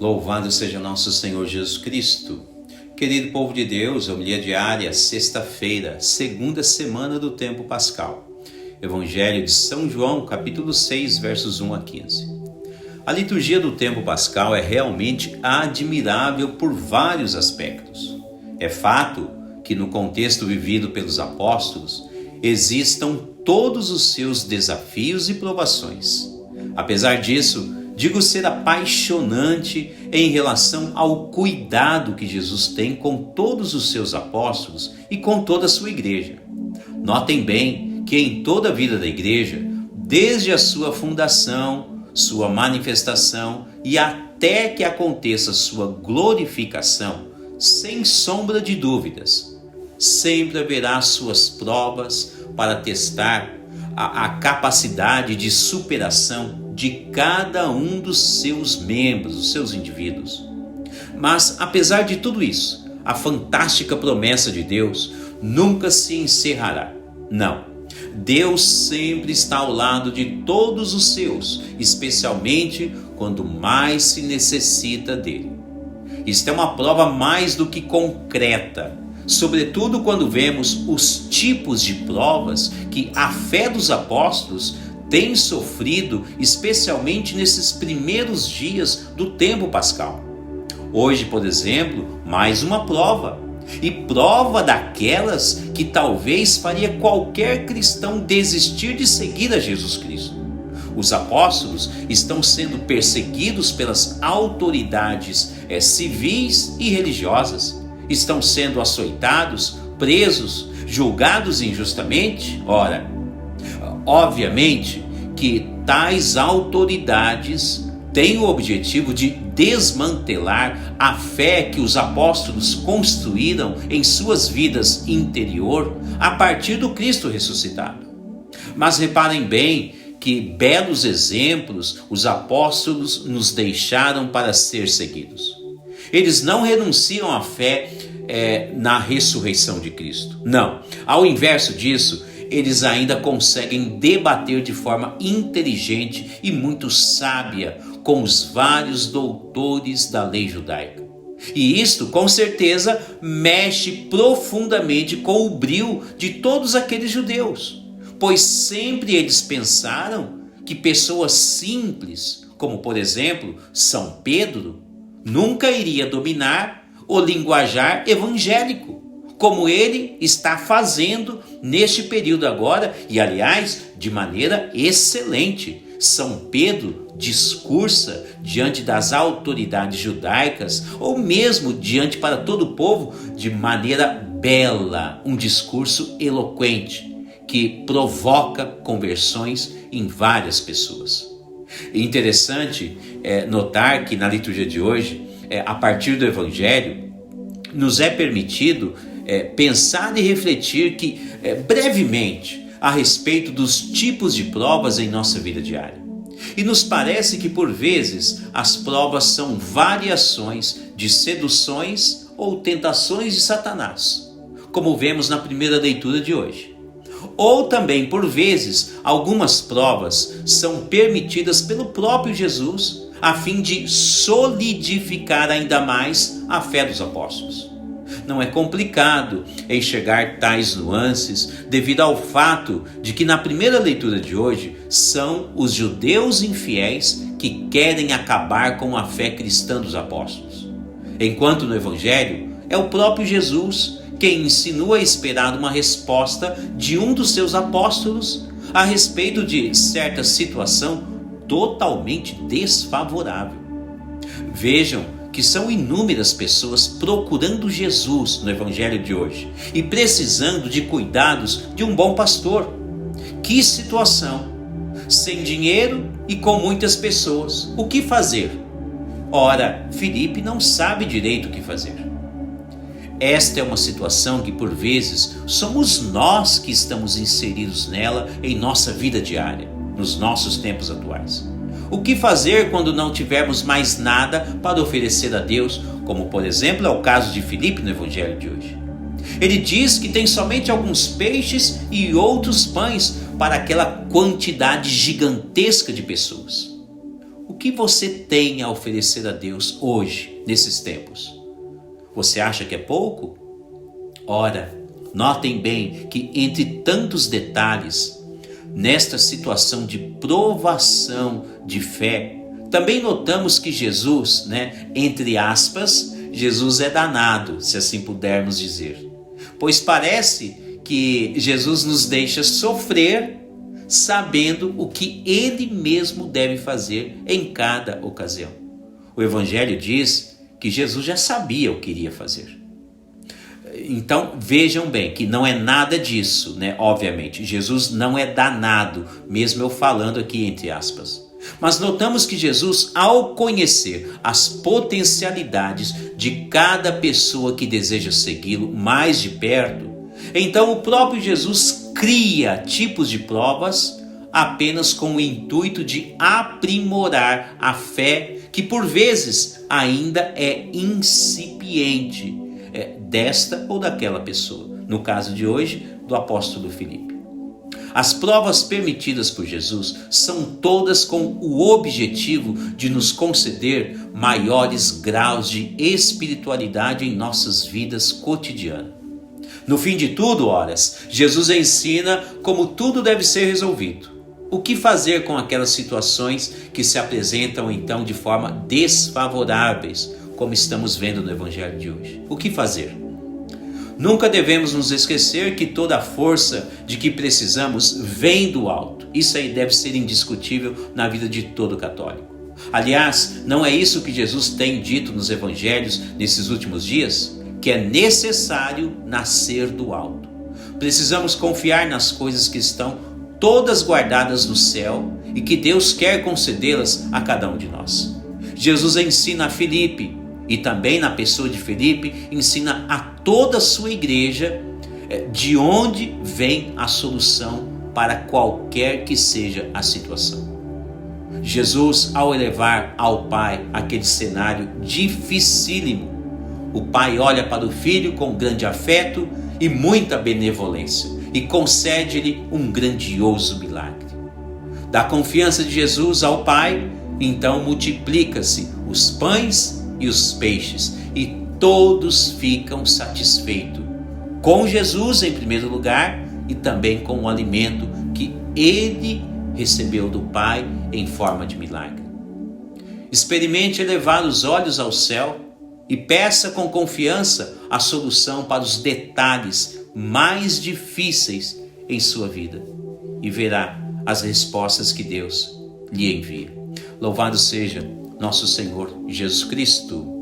Louvado seja nosso Senhor Jesus Cristo. Querido povo de Deus, homilia diária, sexta-feira, segunda semana do tempo pascal. Evangelho de São João, capítulo 6, versos 1 a 15. A liturgia do tempo pascal é realmente admirável por vários aspectos. É fato que no contexto vivido pelos apóstolos, existam todos os seus desafios e provações. Apesar disso, digo ser apaixonante em relação ao cuidado que Jesus tem com todos os seus apóstolos e com toda a sua igreja. Notem bem que em toda a vida da igreja, desde a sua fundação, sua manifestação e até que aconteça sua glorificação, sem sombra de dúvidas, sempre haverá suas provas para testar a capacidade de superação de cada um dos seus membros, dos seus indivíduos. Mas, apesar de tudo isso, a fantástica promessa de Deus nunca se encerrará. Não, Deus sempre está ao lado de todos os seus, especialmente quando mais se necessita dele. Isto é uma prova mais do que concreta, sobretudo quando vemos os tipos de provas que a fé dos apóstolos tem sofrido, especialmente nesses primeiros dias do tempo pascal. Hoje, por exemplo, mais uma prova, e prova daquelas que talvez faria qualquer cristão desistir de seguir a Jesus Cristo. Os apóstolos estão sendo perseguidos pelas autoridades civis e religiosas, estão sendo açoitados, presos, julgados injustamente. Ora, obviamente que tais autoridades têm o objetivo de desmantelar a fé que os apóstolos construíram em suas vidas interior a partir do Cristo ressuscitado. Mas reparem bem que belos exemplos os apóstolos nos deixaram para ser seguidos. Eles não renunciam à fé na ressurreição de Cristo. Não, ao inverso disso, eles ainda conseguem debater de forma inteligente e muito sábia com os vários doutores da lei judaica. E isto, com certeza, mexe profundamente com o brio de todos aqueles judeus, pois sempre eles pensaram que pessoas simples, como por exemplo São Pedro, nunca iria dominar o linguajar evangélico, como ele está fazendo neste período agora, e aliás, de maneira excelente. São Pedro discursa diante das autoridades judaicas, ou mesmo diante para todo o povo, de maneira bela, um discurso eloquente, que provoca conversões em várias pessoas. Interessante notar que na liturgia de hoje, a partir do Evangelho, nos é permitido pensar e refletir brevemente a respeito dos tipos de provas em nossa vida diária. E nos parece que por vezes as provas são variações de seduções ou tentações de Satanás, como vemos na primeira leitura de hoje. Ou também por vezes algumas provas são permitidas pelo próprio Jesus a fim de solidificar ainda mais a fé dos apóstolos. Não é complicado enxergar tais nuances devido ao fato de que na primeira leitura de hoje são os judeus infiéis que querem acabar com a fé cristã dos apóstolos, enquanto no Evangelho é o próprio Jesus quem insinua esperar uma resposta de um dos seus apóstolos a respeito de certa situação totalmente desfavorável. Vejam que são inúmeras pessoas procurando Jesus no Evangelho de hoje e precisando de cuidados de um bom pastor. Que situação! Sem dinheiro e com muitas pessoas. O que fazer? Ora, Filipe não sabe direito o que fazer. Esta é uma situação que por vezes somos nós que estamos inseridos nela em nossa vida diária, nos nossos tempos atuais. O que fazer quando não tivermos mais nada para oferecer a Deus, como por exemplo é o caso de Filipe no Evangelho de hoje? Ele diz que tem somente alguns peixes e outros pães para aquela quantidade gigantesca de pessoas. O que você tem a oferecer a Deus hoje, nesses tempos? Você acha que é pouco? Ora, notem bem que entre tantos detalhes, nesta situação de provação de fé, também notamos que Jesus, entre aspas, Jesus é danado, se assim pudermos dizer. Pois parece que Jesus nos deixa sofrer sabendo o que ele mesmo deve fazer em cada ocasião. O Evangelho diz que Jesus já sabia o que iria fazer. Então vejam bem que não é nada disso, obviamente. Jesus não é danado, mesmo eu falando aqui entre aspas. Mas notamos que Jesus, ao conhecer as potencialidades de cada pessoa que deseja segui-lo mais de perto, então o próprio Jesus cria tipos de provas apenas com o intuito de aprimorar a fé que por vezes ainda é incipiente desta ou daquela pessoa. No caso de hoje, do apóstolo Filipe. As provas permitidas por Jesus são todas com o objetivo de nos conceder maiores graus de espiritualidade em nossas vidas cotidianas. No fim de tudo, Jesus ensina como tudo deve ser resolvido. O que fazer com aquelas situações que se apresentam então de forma desfavoráveis, como estamos vendo no Evangelho de hoje? O que fazer? Nunca devemos nos esquecer que toda a força de que precisamos vem do alto. Isso aí deve ser indiscutível na vida de todo católico. Aliás, não é isso que Jesus tem dito nos evangelhos nesses últimos dias? Que é necessário nascer do alto. Precisamos confiar nas coisas que estão todas guardadas no céu e que Deus quer concedê-las a cada um de nós. Jesus ensina a Filipe, e também na pessoa de Filipe, ensina a toda a sua igreja de onde vem a solução para qualquer que seja a situação. Jesus, ao elevar ao Pai aquele cenário dificílimo, o Pai olha para o Filho com grande afeto e muita benevolência e concede-lhe um grandioso milagre. Da confiança de Jesus ao Pai, então multiplica-se os pães e os peixes, e todos ficam satisfeitos, com Jesus em primeiro lugar e também com o alimento que ele recebeu do Pai em forma de milagre. Experimente elevar os olhos ao céu e peça com confiança a solução para os detalhes mais difíceis em sua vida, e verá as respostas que Deus lhe envia. Louvado seja nosso Senhor Jesus Cristo.